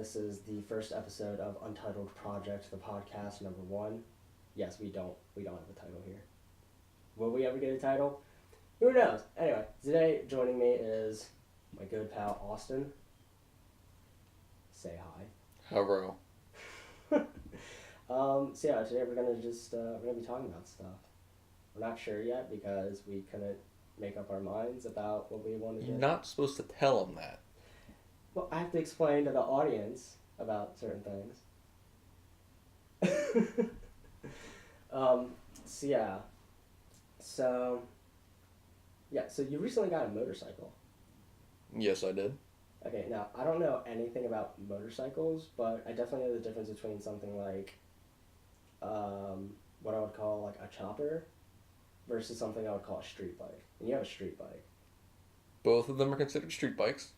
This is the first episode of Untitled Project, the podcast number 1. Yes, we don't have a title here. Will we ever get a title? Who knows? Anyway, today joining me is my good pal Austin. Say hi. Hello. Today we're gonna be talking about stuff. We're not sure yet because we couldn't make up our minds about what we wanted to do. You're not supposed to tell them that. Well, I have to explain to the audience about certain things. So you recently got a motorcycle. Yes, I did. Okay, now, I don't know anything about motorcycles, but I definitely know the difference between something like, what I would call, like, a chopper versus something I would call a street bike. And you have a street bike. Both of them are considered street bikes.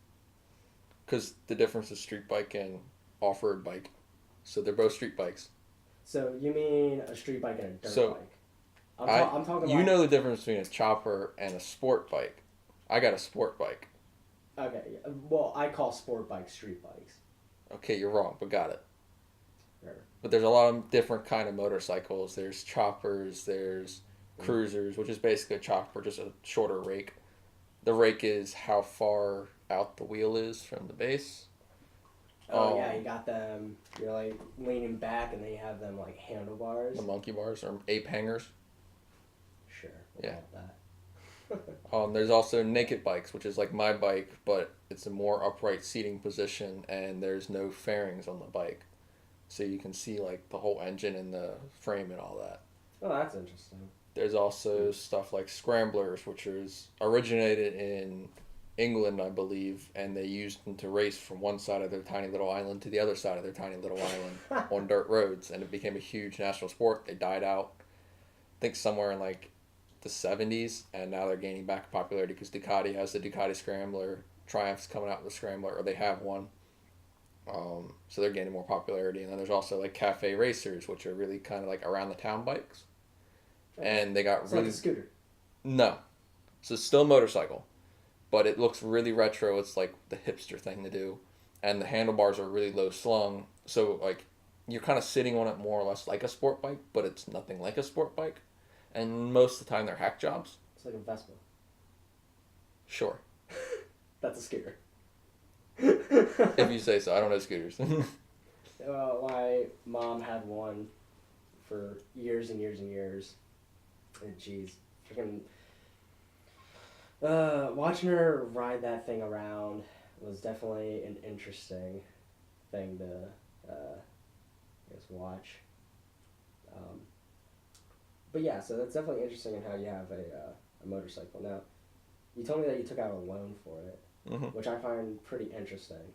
Because the difference is street bike and off-road bike. So they're both street bikes. So you mean a street bike and a dirt bike? I'm talking about... You know the difference between a chopper and a sport bike. I got a sport bike. Okay, well, I call sport bikes street bikes. Okay, you're wrong, but got it. Sure. But there's a lot of different kind of motorcycles. There's choppers, there's cruisers, which is basically a chopper, just a shorter rake. The rake is how far out the wheel is from the base. Oh, yeah, you got them, you're like leaning back and then you have them like handlebars. The monkey bars or ape hangers. Sure, yeah. That. There's also naked bikes, which is like my bike, but it's a more upright seating position and there's no fairings on the bike. So you can see like the whole engine and the frame and all that. Oh, that's interesting. There's also stuff like scramblers, which is originated in England, I believe, and they used them to race from one side of their tiny little island to the other side of their tiny little island on dirt roads, and it became a huge national sport. They died out, I think, somewhere in like the 70s, and now they're gaining back popularity because Ducati has the Ducati Scrambler, Triumph's coming out with a Scrambler, or they have one. So they're gaining more popularity, and then there's also like cafe racers, which are really kind of like around the town bikes. And they got it's really... like a scooter. No. So it's still a motorcycle. But it looks really retro. It's like the hipster thing to do. And the handlebars are really low slung. So like you're kind of sitting on it more or less like a sport bike, but it's nothing like a sport bike. And most of the time they're hack jobs. It's like a Vespa. Sure. That's a scooter. If you say so. I don't know scooters. My mom had one for years and years and years. And geez, freaking watching her ride that thing around was definitely an interesting thing to watch. But yeah, so that's definitely interesting in how you have a motorcycle. Now, you told me that you took out a loan for it, which I find pretty interesting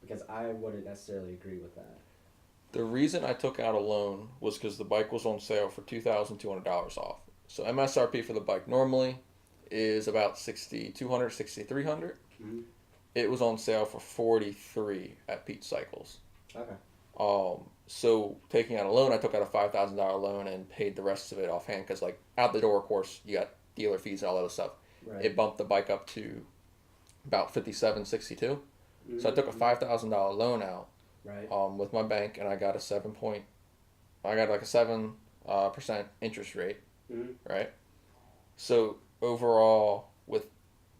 because I wouldn't necessarily agree with that. The reason I took out a loan was because the bike was on sale for $2,200 off. So MSRP for the bike normally is about $6,200, $6,300. Mm-hmm. It was on sale for $43 at Pete Cycles. Okay. So taking out a loan, I took out a $5,000 loan and paid the rest of it offhand because like out the door, of course, you got dealer fees and all that stuff. Right. It bumped the bike up to about $57, $62. Mm-hmm. So I took a $5,000 loan out. Right. With my bank, and I got a 7% interest rate. Mm-hmm. Right. So overall, with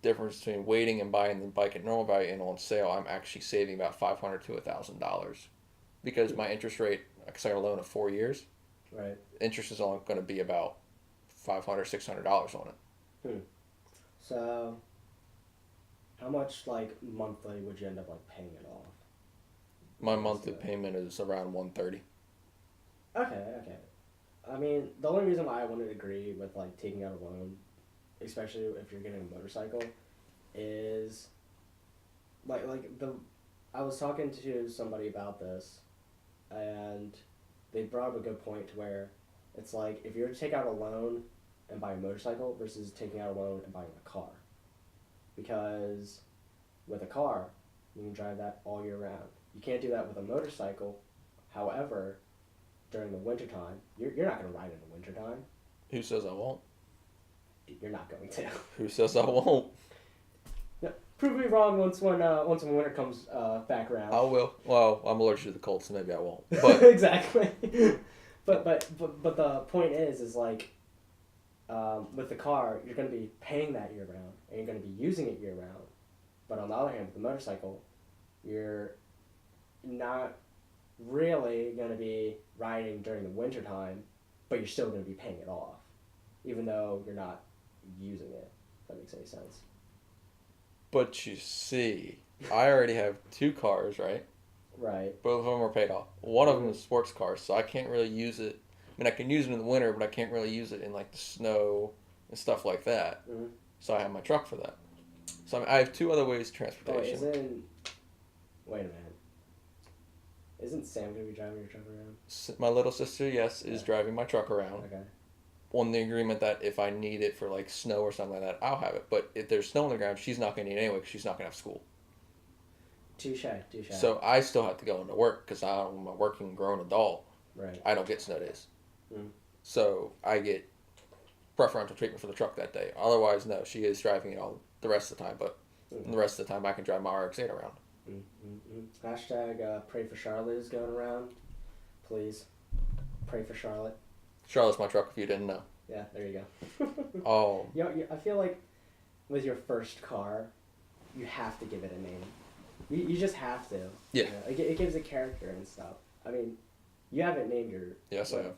difference between waiting and buying the bike at normal value and on sale, I'm actually saving about $500 to $1,000 because my interest rate, because I got a loan of 4 years. Right. Interest is only going to be about $500, $600 on it. So, how much like monthly would you end up like paying it off? My monthly payment is around $130. Okay. I mean, the only reason why I wouldn't agree with like taking out a loan, especially if you're getting a motorcycle, is I was talking to somebody about this, and they brought up a good point to where it's like if you're to take out a loan and buy a motorcycle versus taking out a loan and buying a car, because with a car you can drive that all year round. You can't do that with a motorcycle. However, during the wintertime, you're not going to ride in the wintertime. Who says I won't? You're not going to. Who says I won't? No, prove me wrong once when winter comes back around. I will. Well, I'm allergic to the cold, so maybe I won't. But exactly. but the point is like, with the car, you're going to be paying that year round, and you're going to be using it year round. But on the other hand, with the motorcycle, you're not really going to be riding during the winter time, but you're still going to be paying it off, even though you're not using it. If that makes any sense. But you see, I already have 2 cars, right? Right. Both of them are paid off. One of them is a sports car, so I can't really use it. I mean, I can use it in the winter, but I can't really use it in like the snow and stuff like that. Mm-hmm. So I have my truck for that. So I mean, I have 2 other ways of Oh, transportation. wait a minute. Isn't Sam going to be driving your truck around? My little sister, yes, is driving my truck around. Okay. On the agreement that if I need it for like snow or something like that, I'll have it. But if there's snow on the ground, she's not going to need it anyway because she's not going to have school. Touche. So I still have to go into work because I'm a working grown adult. Right. I don't get snow days. Mm. So I get preferential treatment for the truck that day. Otherwise, no, she is driving it all the rest of the time. But the rest of the time, I can drive my RX-8 around. Hashtag pray for Charlotte is going around. Please. Pray for Charlotte. Charlotte's my truck if you didn't know. Yeah, there you go. Oh. I feel like with your first car, you have to give it a name. You just have to. Yeah. You know? It gives it character and stuff. I mean, you haven't named your... Yes, I have.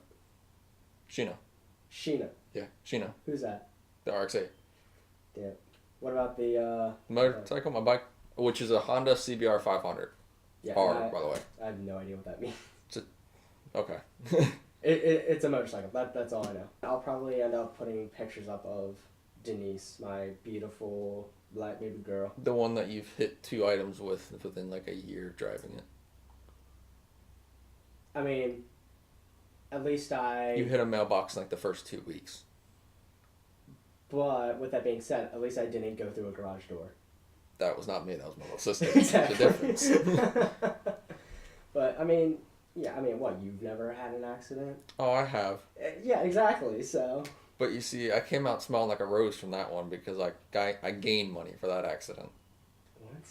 Sheena. Sheena. Yeah, Sheena. Who's that? The RX-8. Yeah. What about the... motorcycle, my bike, which is a Honda CBR 500. Yeah, R, by the way. I have no idea what that means. Okay. It's a motorcycle. That's all I know. I'll probably end up putting pictures up of Denise, my beautiful black baby girl. The one that you've hit 2 items with within like a year of driving it. I mean, at least You hit a mailbox in like the first 2 weeks. But with that being said, at least I didn't go through a garage door. That was not me. That was my little sister. Exactly. The difference. But I mean, what? You've never had an accident? Oh, I have. Yeah, exactly. So. But you see, I came out smelling like a rose from that one because I gained money for that accident. What?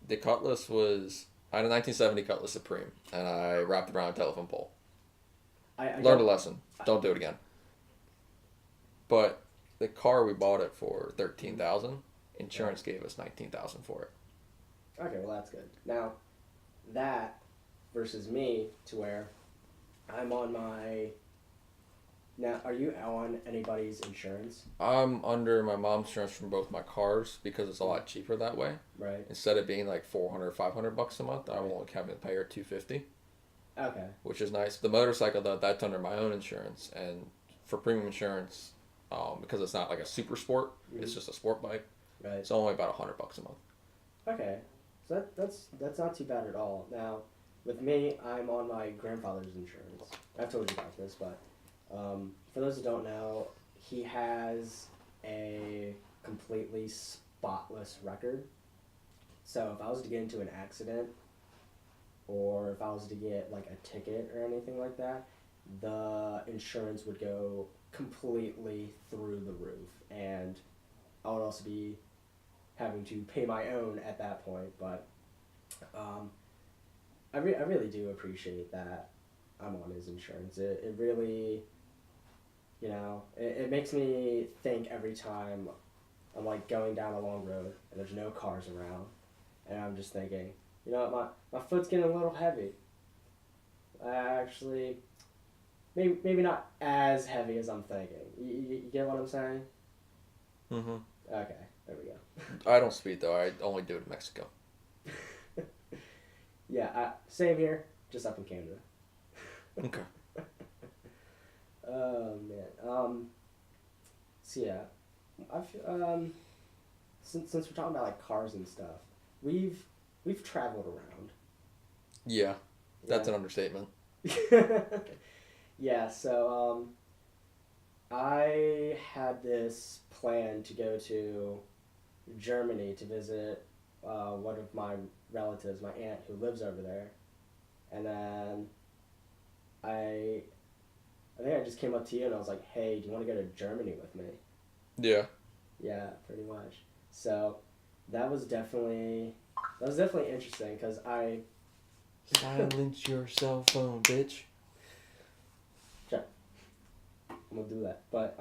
The Cutlass was... I had a 1970 Cutlass Supreme, and I wrapped it around a telephone pole. I Learned a lesson. Don't do it again. But the car we bought it for $13,000. Insurance gave us $19,000 for it. Okay, well that's good. Now, that versus me to where I'm on my... Now, are you on anybody's insurance? I'm under my mom's insurance from both my cars because it's a lot cheaper that way. Right. Instead of being like $400, $500 a month, I won't have to pay her $250. Okay. Which is nice. The motorcycle though, that's under my own insurance, and for premium insurance, because it's not like a super sport, it's just a sport bike. Right. It's only about $100 a month. Okay, so that's not too bad at all. Now, with me, I'm on my grandfather's insurance. I've told you about this, but for those who don't know, he has a completely spotless record. So if I was to get into an accident, or if I was to get like a ticket or anything like that, the insurance would go completely through the roof, and I would also be having to pay my own at that point. But I really do appreciate that I'm on his insurance. It really, it makes me think every time I'm like going down a long road and there's no cars around, and I'm just thinking, my foot's getting a little heavy. Actually, maybe not as heavy as I'm thinking. You get what I'm saying? Mm-hmm. Okay, there we go. I don't speed though. I only do it in Mexico. Yeah, same here, just up in Canada. Okay. Oh man. So yeah, since we're talking about like cars and stuff, we've traveled around. Yeah, that's an understatement. Yeah, so I had this plan to go to Germany to visit one of my relatives, my aunt who lives over there, and then I think I just came up to you and I was like, hey, do you want to go to Germany with me? Yeah. Yeah, pretty much. So that was definitely interesting because I Silence your cell phone, bitch. I'm gonna do that. But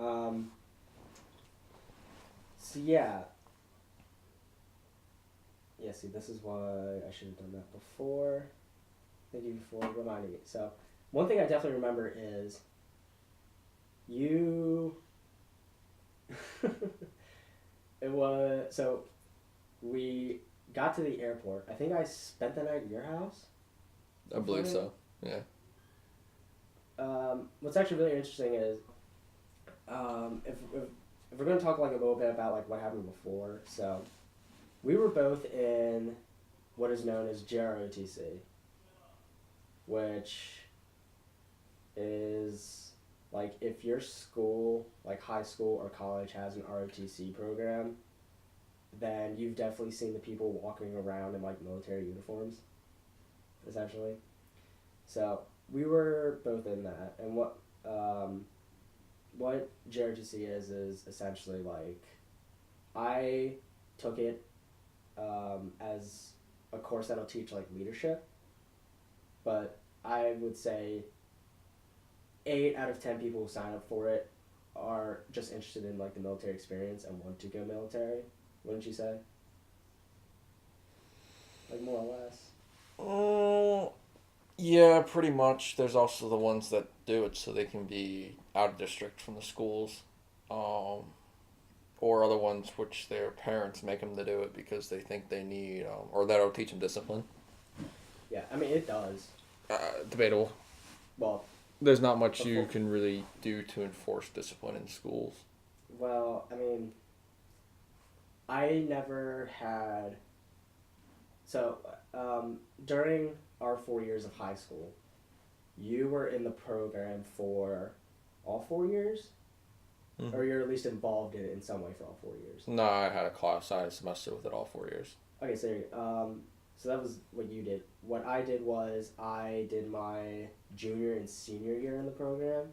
so yeah. Yeah, see, this is why I should have done that before. Thank you for reminding me. So, one thing I definitely remember is you. It was so we got to the airport. I think I spent the night at your house. I believe so. Yeah. What's actually really interesting is if we're going to talk like a little bit about like what happened before. So we were both in what is known as JROTC, which is like if your school, like high school or college, has an ROTC program, then you've definitely seen the people walking around in like military uniforms, essentially. So we were both in that, and what JROTC is essentially like I took it as a course that'll teach like leadership, but I would say 8 out of 10 people who sign up for it are just interested in like the military experience and want to go military. Wouldn't you say? Like more or less. Oh, yeah, pretty much. There's also the ones that do it so they can be out of district from the schools, or other ones which their parents make them to do it because they think they need, or that'll teach them discipline. Yeah, I mean it does. Debatable. Well, There's not much you can really do to enforce discipline in schools. well, I mean, I never had. So, during our 4 years of high school, you were in the program for all 4 years? Mm-hmm. Or you're at least involved in it in some way for all 4 years? No, I had a class. I had a semester with it all 4 years. Okay, so that was what you did. What I did was I did my junior and senior year in the program,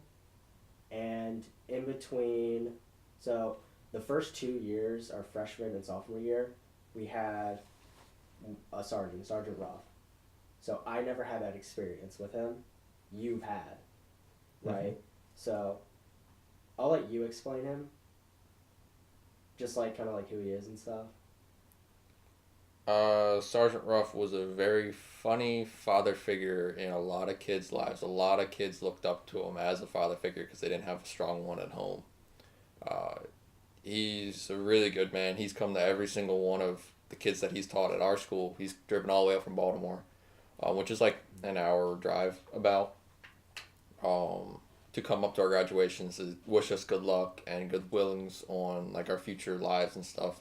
and in between, so the first 2 years, our freshman and sophomore year, we had a Sergeant Roth. So I never had that experience with him. You've had, right? Mm-hmm. So I'll let you explain him. Just like kind of like who he is and stuff. Sgt Ruff was a very funny father figure in a lot of kids' lives. A lot of kids looked up to him as a father figure because they didn't have a strong one at home. He's a really good man. He's come to every single one of the kids that he's taught at our school. He's driven all the way up from Baltimore, which is like an hour drive about, to come up to our graduations to wish us good luck and good willings on like our future lives and stuff.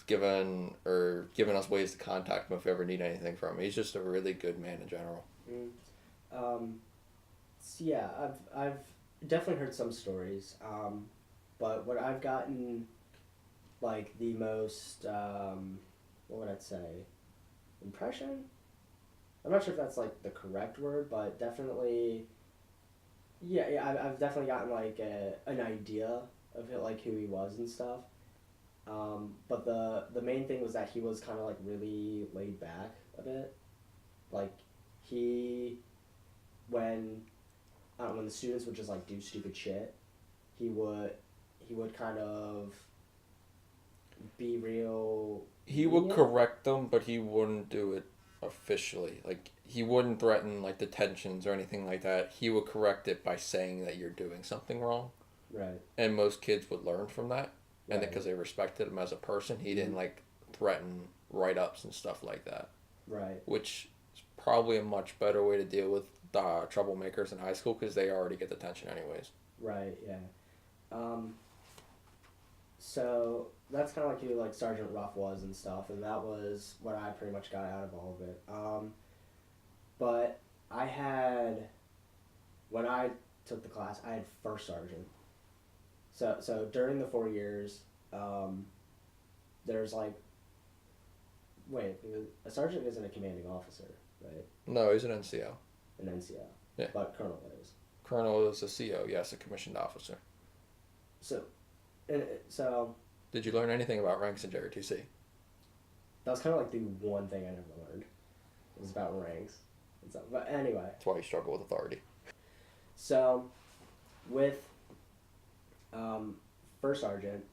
Given us ways to contact him if we ever need anything from him. He's just a really good man in general. So yeah, I've definitely heard some stories, but what I've gotten like the most what would I say, impression? I'm not sure if that's like the correct word, but definitely I've definitely gotten like an idea of it, like who he was and stuff. But the main thing was that he was kind of like really laid back a bit. Like when the students would just like do stupid shit, he would kind of be real. He would correct them, but he wouldn't do it officially. Like he wouldn't threaten like detentions or anything like that. He would correct it by saying that you're doing something wrong. Right. And most kids would learn from that. And Right. because they respected him as a person, he didn't like threaten write-ups and stuff like that. Right. Which is probably a much better way to deal with troublemakers in high school because they already get detention anyways. Right. Yeah. So that's kind of like who like Sargent Roth was and stuff, and that was what I pretty much got out of all of it. But when I took the class, I had first sergeant. So during the 4 years, there's like, a sergeant isn't a commanding officer, right? No, he's an NCO. An NCO. Yeah. But colonel is. Colonel is a CO, yes, a commissioned officer. So. Did you learn anything about ranks in JROTC? That was kind of like the one thing I never learned. It was about ranks and stuff. But anyway. That's why you struggle with authority. So, with first sergeant,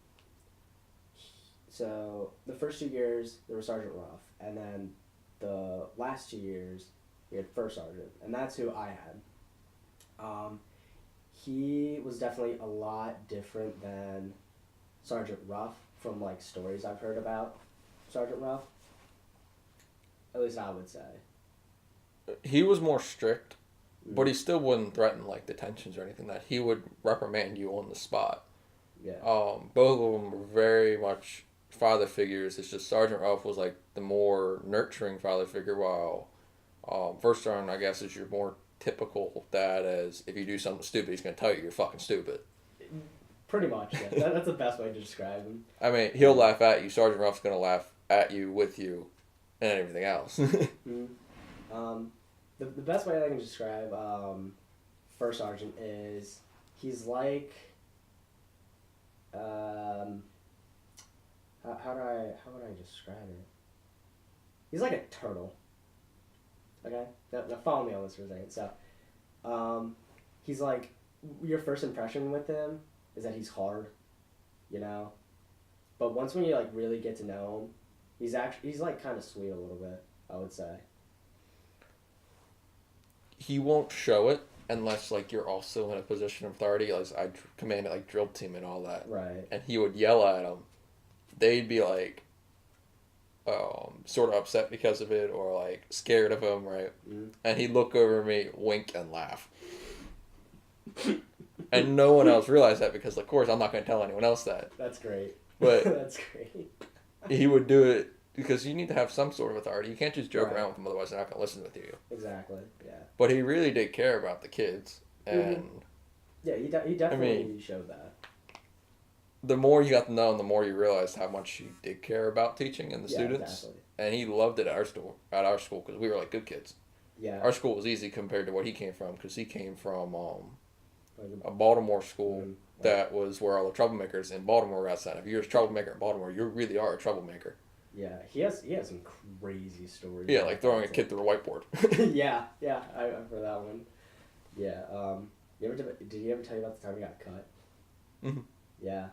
so the first 2 years there was Sergeant Roth, and then the last 2 years we had first sergeant, and that's who I had. He was definitely a lot different than Sgt Ruff from like stories I've heard about Sgt Ruff. At least I would say. He was more strict, but he still wouldn't threaten like detentions or anything. That he would reprimand you on the spot. Yeah. Both of them were very much father figures. It's just Sergeant Ruff was like the more nurturing father figure, while First Sergeant, I guess, is your more typical dad. As if you do something stupid, he's gonna tell you you're fucking stupid. Pretty much, yeah. That's the best way to describe him. I mean, he'll laugh at you. Sergeant Ruff's gonna laugh at you, with you, and everything else. The best way I can describe First Sergeant is he's like how would I describe it? He's like a turtle. Okay? Now follow me on this for a second. So he's like, your first impression with him is that he's hard, you know? But once when you like really get to know him, he's like kind of sweet a little bit, I would say. He won't show it unless like you're also in a position of authority. Like I commanded like drill team and all that. Right. And he would yell at them. They'd be like sort of upset because of it, or like scared of him, right? Mm-hmm. And he'd look over at me, wink, and laugh. And no one else realized that because, of course, I'm not going to tell anyone else that. That's great. But that's great. He would do it because you need to have some sort of authority. You can't just joke right. around with them, otherwise they're not going to listen with you. Exactly, yeah. But he really did care about the kids. And yeah, he definitely showed that. The more you got to know him, the more you realized how much he did care about teaching and the students. Exactly. And he loved it at our school because we were like good kids. Yeah. Our school was easy compared to what he came from, because he came from a Baltimore school that was where all the troublemakers in Baltimore were outside. If you're a troublemaker in Baltimore, you really are a troublemaker. Yeah, he has some crazy stories. Yeah, like throwing a kid through a whiteboard. yeah, I've heard that one. Yeah, did he ever tell you about the time he got cut? Mm-hmm. Yeah.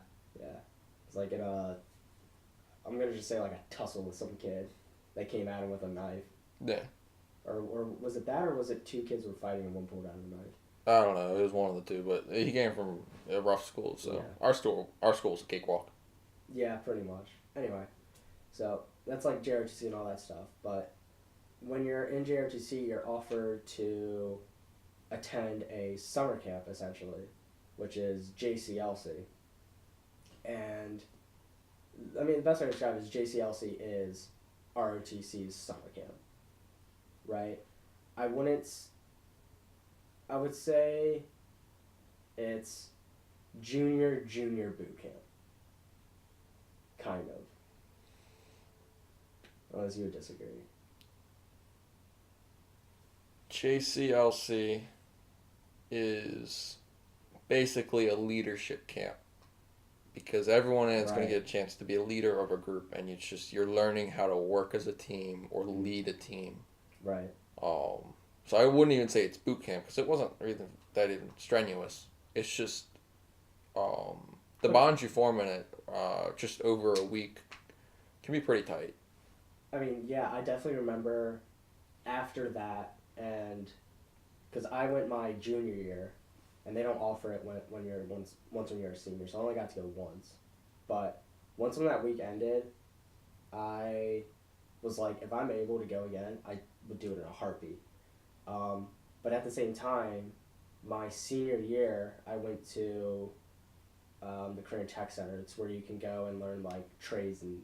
It's like in I'm gonna just say like a tussle with some kid that came at him with a knife. Yeah. Or was it that, or was it 2 kids were fighting and one pulled out a knife? I don't know. It was one of the two, but he came from a rough school, so yeah. Our school's a cakewalk. Yeah, pretty much. Anyway, so that's like JROTC and all that stuff. But when you're in JROTC, you're offered to attend a summer camp essentially, which is JCLC. And I mean, the best way to describe it is JCLC is ROTC's summer camp, right? I would say it's junior boot camp, kind of. Unless you would disagree. JCLC is basically a leadership camp, because everyone in it's going to get a chance to be a leader of a group, and you're learning how to work as a team or lead a team. Right. So I wouldn't even say it's boot camp, because it wasn't really that even strenuous. It's just the bonds you form in it just over a week can be pretty tight. I mean, yeah, I definitely remember after that, and because I went my junior year, and they don't offer it when you're when you're a senior, so I only got to go once. But once when that week ended, I was like, if I'm able to go again, I would do it in a heartbeat. But at the same time, my senior year, I went to the Career Tech Center. It's where you can go and learn like trades and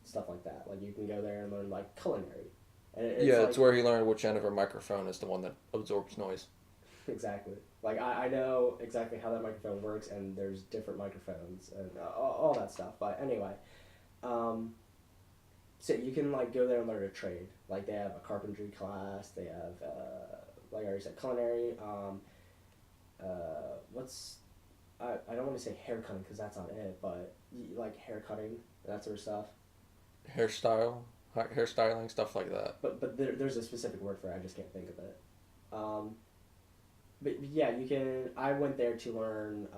stuff like that. Like you can go there and learn like culinary. And it's where you learn which end of a microphone is the one that absorbs noise. Exactly. Like I know exactly how that microphone works, and there's different microphones and all that stuff. But anyway, so you can like go there and learn a trade. Like they have a carpentry class. They have like I already said, culinary. I don't want to say hair cutting because that's not it, but like hair cutting, that sort of stuff. Hairstyle. hairstyling, stuff like that. But there's a specific word for it. I just can't think of it. But yeah, you can. I went there to learn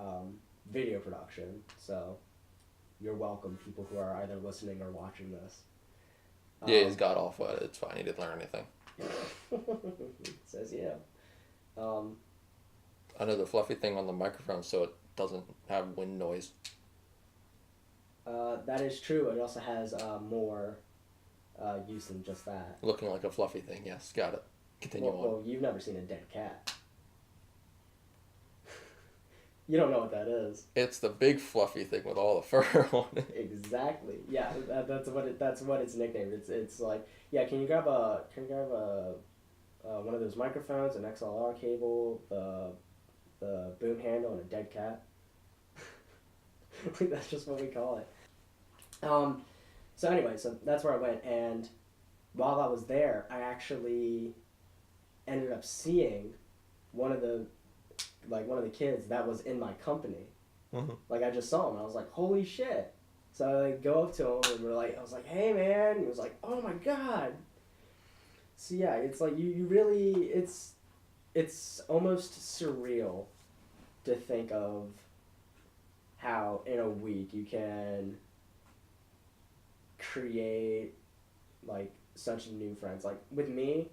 video production. So you're welcome, people who are either listening or watching this. Yeah, he's got off with it. It's fine. He didn't learn anything. Says yeah. I know the fluffy thing on the microphone so it doesn't have wind noise. That is true. It also has more use than just that. Looking like a fluffy thing, yes. Got it. Continue on. Well, you've never seen a dead cat. You don't know what that is. It's the big fluffy thing with all the fur on it. Exactly. Yeah, that's what it's nicknamed. It's like, yeah. Can you grab one of those microphones, an XLR cable, the boom handle, and a dead cat? That's just what we call it. So anyway, so that's where I went, and while I was there, I actually ended up seeing one of the kids that was in my company. Mm-hmm. Like, I just saw him, and I was like, holy shit. So I go up to him, and I was like, hey man, and he was like, oh my god. So yeah, it's like, you really, it's almost surreal to think of how in a week you can create like such new friends. Like with me,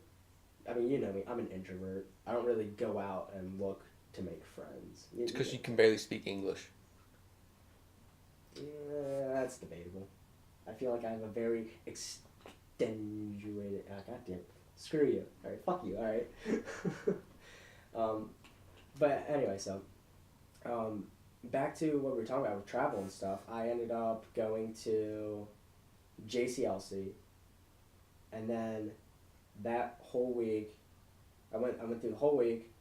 I mean, you know me, I'm an introvert. I don't really go out and look to make friends. It's because you can barely speak English. Yeah, that's debatable. I feel like I have a very extenuated. Goddamn, screw you. All right, fuck you. All right. But anyway, so back to what we were talking about with travel and stuff. I ended up going to JCLC, and then that whole week, I went through the whole week,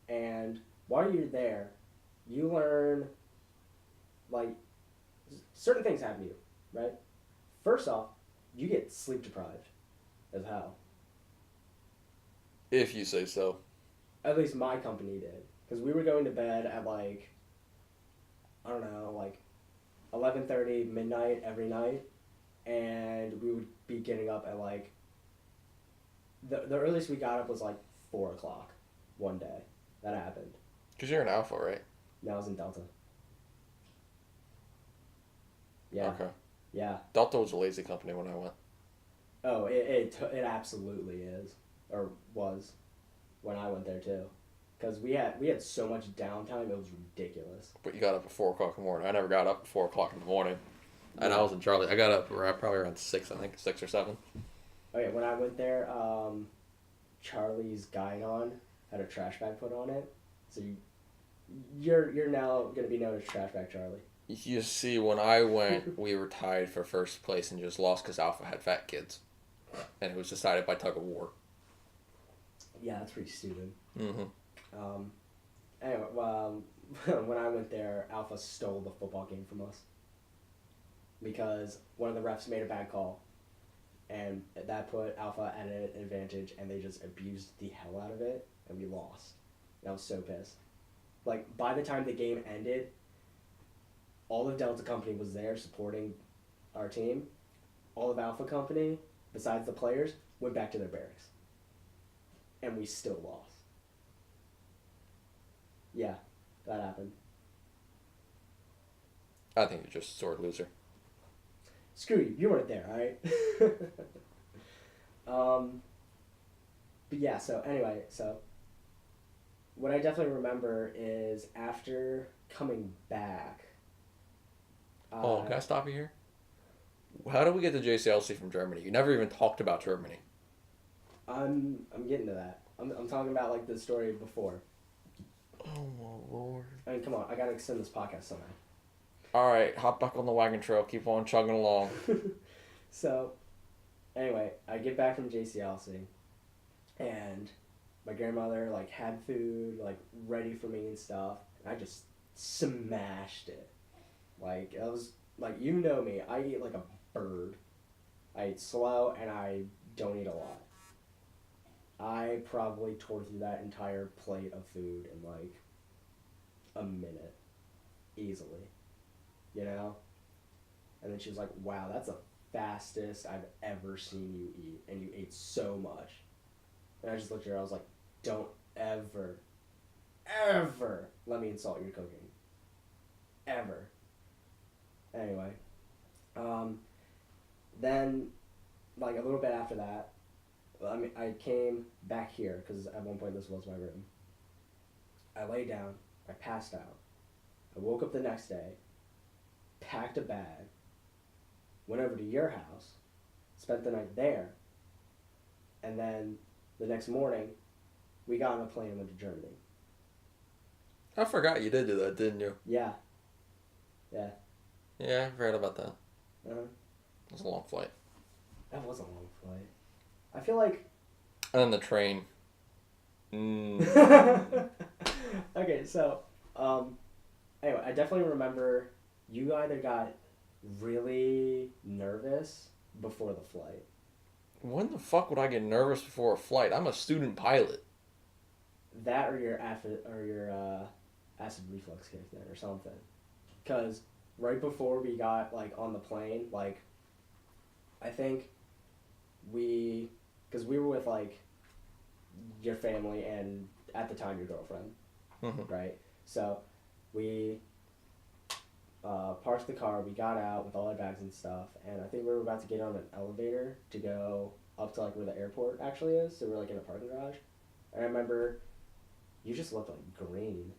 and while you're there, you learn, like, certain things happen to you, right? First off, you get sleep deprived as hell. If you say so. At least my company did. Because we were going to bed at, like, I don't know, like 11:30, midnight every night. And we would be getting up at, like, the earliest we got up was, like, 4 o'clock one day. That happened. Because you're an Alpha, right? No, I was in Delta. Yeah. Okay. Yeah. Delta was a lazy company when I went. Oh, it absolutely is. Or was. When I went there, too. Because we had so much downtime, it was ridiculous. But you got up at 4 o'clock in the morning. I never got up at 4 o'clock in the morning. And I was in Charlie. I got up probably around 6, I think. 6 or 7. Oh, yeah. When I went there, Charlie's guidon had a trash bag put on it. So you're now going to be known as Trash Bag Charlie. You see, when I went, we were tied for first place and just lost because Alpha had fat kids. And it was decided by tug of war. Yeah, that's pretty stupid. Mm-hmm. Anyway, when I went there, Alpha stole the football game from us. Because one of the refs made a bad call. And that put Alpha at an advantage, and they just abused the hell out of it, and we lost. And I was so pissed. Like, by the time the game ended, all of Delta Company was there supporting our team. All of Alpha Company, besides the players, went back to their barracks. And we still lost. Yeah, that happened. I think you're just a sore loser. Screw you, you weren't there, alright? But yeah, so anyway, what I definitely remember is after coming back. Can I stop you here? How did we get to JCLC from Germany? You never even talked about Germany. I'm getting to that. I'm talking about like the story before. Oh my lord. I mean, come on, I gotta extend this podcast somehow. Alright, hop back on the wagon trail, keep on chugging along. So, anyway, I get back from JCLC, and my grandmother, like, had food, like, ready for me and stuff, and I just smashed it. Like, I was, like, you know me, I eat like a bird. I eat slow, and I don't eat a lot. I probably tore through that entire plate of food in, like, a minute. Easily. You know? And then she was like, wow, that's a fastest I've ever seen you eat, and you ate so much. And I just looked at her, I was like, don't ever, ever let me insult your cooking. Ever. Anyway. Then, like, a little bit after that, I came back here, because at one point this was my room. I lay down, I passed out. I woke up the next day, packed a bag, went over to your house, spent the night there, and then the next morning, we got on a plane and went to Germany. I forgot you did do that, didn't you? Yeah. Yeah. Yeah, I forgot about that. Uh-huh. It was a long flight. That was a long flight. I feel like... And then the train. Mm. Okay, so, anyway, I definitely remember you either got really nervous before the flight. When the fuck would I get nervous before a flight? I'm a student pilot. That or your acid reflux kicked in or something. Because right before we got, like, on the plane, like, I think because we were with, like, your family and, at the time, your girlfriend, right? So, we parked the car, we got out with all our bags and stuff, and I think we were about to get on an elevator to go up to, like, where the airport actually is, so we're, like, in a parking garage, and I remember you just looked, like, green.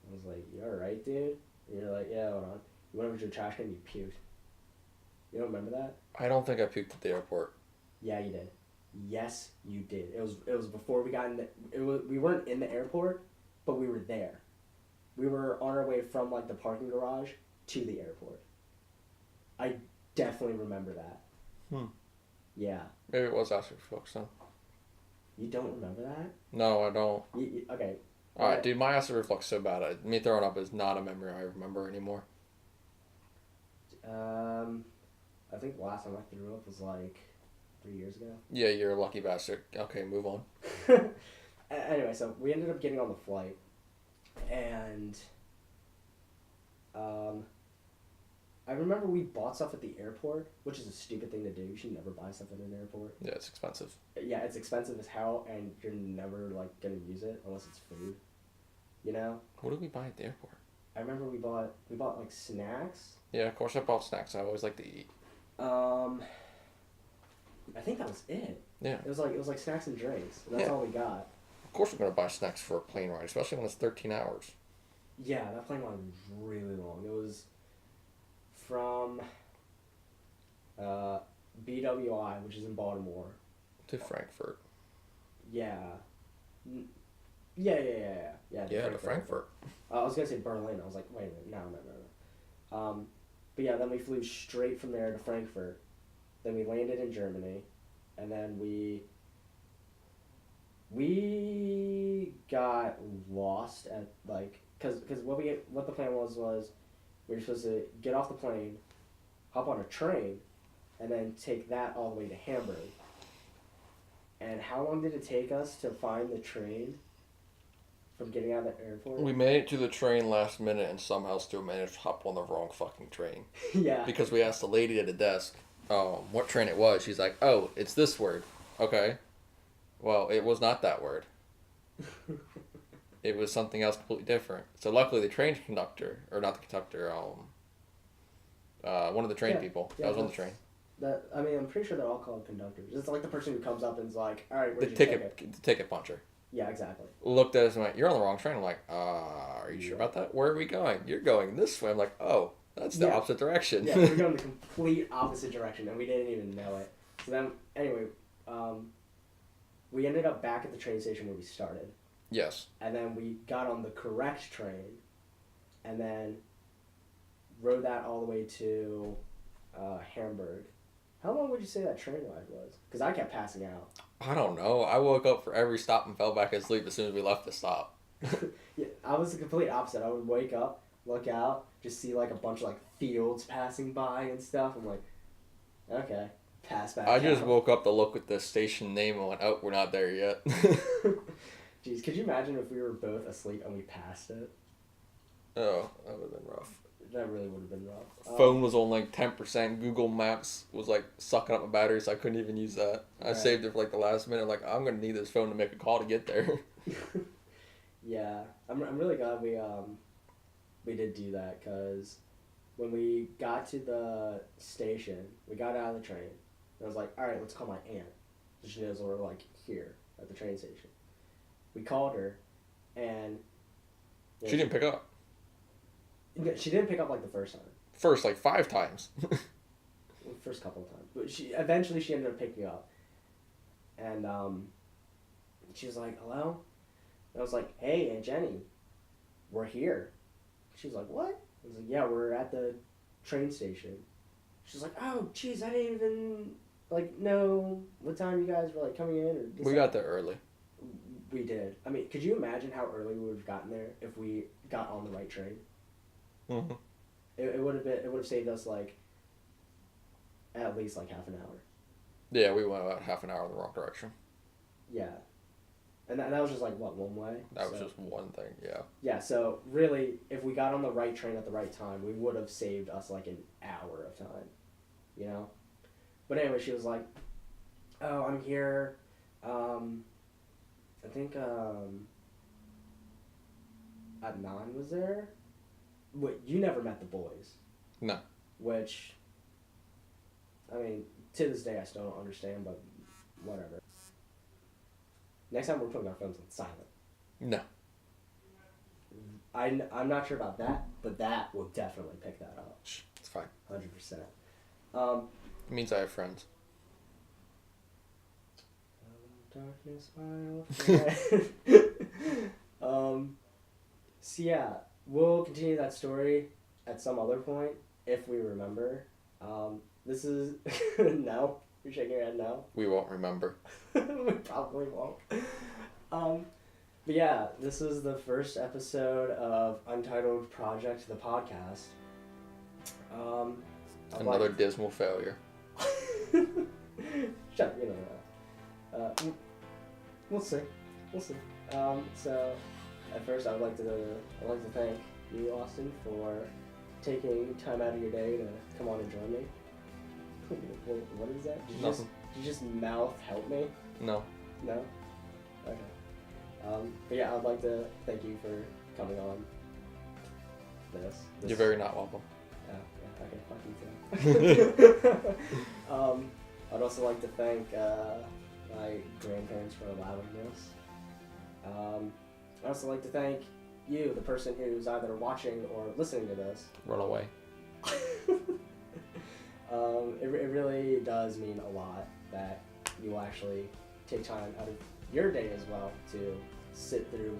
I was like, you alright, dude? And you're like, yeah, hold on. You went over to your trash can and you puked. You don't remember that? I don't think I puked at the airport. Yeah, you did. Yes, you did. It was before we got in we weren't in the airport, but we were there. We were on our way from, like, the parking garage to the airport. I definitely remember that. Yeah. Maybe it was acid reflux, then. You don't remember that? No, I don't. Okay. Alright, dude, my acid reflux is so bad. Me throwing up is not a memory I remember anymore. I think the last time I threw up was, like, 3 years ago. Yeah, you're a lucky bastard. Okay, move on. Anyway, so we ended up getting on the flight, and I remember we bought stuff at the airport, which is a stupid thing to do. You should never buy stuff at an airport. Yeah, it's expensive. Yeah, it's expensive as hell, and you're never, like, gonna use it unless it's food. You know? What did we buy at the airport? I remember we bought like snacks. Yeah, of course I bought snacks. I always like to eat. I think that was it. Yeah. It was like snacks and drinks. That's all we got. Of course we're gonna buy snacks for a plane ride, especially when it's 13 hours. Yeah, that plane ride was really long. It was from BWI, which is in Baltimore, to Frankfurt. Yeah. Yeah. To Frankfurt. I was gonna say Berlin. I was like, wait a minute, no. But yeah, then we flew straight from there to Frankfurt. Then we landed in Germany, and then we got lost at, like, cause what the plan was we were supposed to get off the plane, hop on a train, and then take that all the way to Hamburg. And how long did it take us to find the train from getting out of the airport? We made it to the train last minute and somehow still managed to hop on the wrong fucking train. Yeah. Because we asked the lady at the desk what train it was. She's like, oh, it's this word. Okay. Well, it was not that word. It was something else completely different. So luckily the train conductor, or not the conductor, one of the train people that was on the train. I'm pretty sure they're all called conductors. It's like the person who comes up and is like, all right, where's The your ticket? The ticket puncher. Yeah, exactly. Looked at us and went, you're on the wrong train. I'm like, are you sure about that? Where are we going? You're going this way. I'm like, oh, that's the opposite direction. Yeah, we're going the complete opposite direction, and we didn't even know it. So then, anyway, we ended up back at the train station where we started. Yes. And then we got on the correct train, and then rode that all the way to Hamburg. How long would you say that train ride was? Because I kept passing out. I don't know. I woke up for every stop and fell back asleep as soon as we left the stop. Yeah, I was the complete opposite. I would wake up, look out, just see like a bunch of like fields passing by and stuff. I'm like, okay, pass back. I just woke up to look at the station name and went, oh, we're not there yet. Jeez, could you imagine if we were both asleep and we passed it? Oh, that would have been rough. That really would have been rough. Phone was on like 10%. Google Maps was like sucking up my battery, so I couldn't even use that. I saved it for like the last minute. Like, I'm gonna need this phone to make a call to get there. Yeah, I'm really glad we did do that, because when we got to the station, we got out of the train, and I was like, all right, let's call my aunt. So she knows we're like here at the train station. We called her, and She didn't pick up. She didn't pick up like the first time. First, like 5 times. First couple of times, but eventually she ended up picking up, and she was like, hello? And I was like, hey, Aunt Jenny, we're here. She was like, what? I was like, yeah, we're at the train station. She's like, oh, jeez, I didn't even, like, know what time you guys were, like, coming in. Or We got there early. We did. I mean, could you imagine how early we would have gotten there if we got on the right train? Mm-hmm. It would have saved us, like, at least, like, half an hour. Yeah, we went about half an hour in the wrong direction. Yeah. And that was just, like, what, one way? That was just one thing, yeah. Yeah, so really, if we got on the right train at the right time, we would have saved us like an hour of time, you know? But anyway, she was like, oh, I'm here. I think Adnan was there. Wait, you never met the boys. No. Which, I mean, to this day I still don't understand, but whatever. Next time we're putting our phones on silent. No. I'm not sure about that, but that will definitely pick that up. It's fine. 100%. It means I have friends. Darkness, so yeah, we'll continue that story at some other point if we remember. This is no. You're shaking your head no. We won't remember. We probably won't. But yeah, this is the first episode of Untitled Project, the podcast. Another dismal failure. Shut up, you know that. We'll see. So, at first, I'd like to thank you, Austin, for taking time out of your day to come on and join me. What is that? Did you just mouth help me? No. No? Okay. But yeah, I'd like to thank you for coming on this. You're very not welcome. Yeah, okay, fuck you too. I'd also like to thank my grandparents for allowing this. I'd also like to thank you, the person who's either watching or listening to this. Run away. It really does mean a lot that you will actually take time out of your day as well to sit through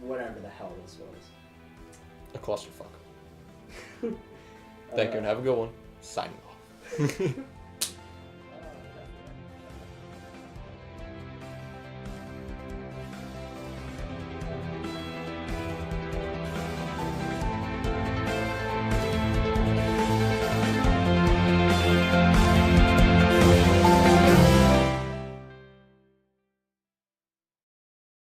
whatever the hell this was. A clusterfuck. Thank you and have a good one. Signing off.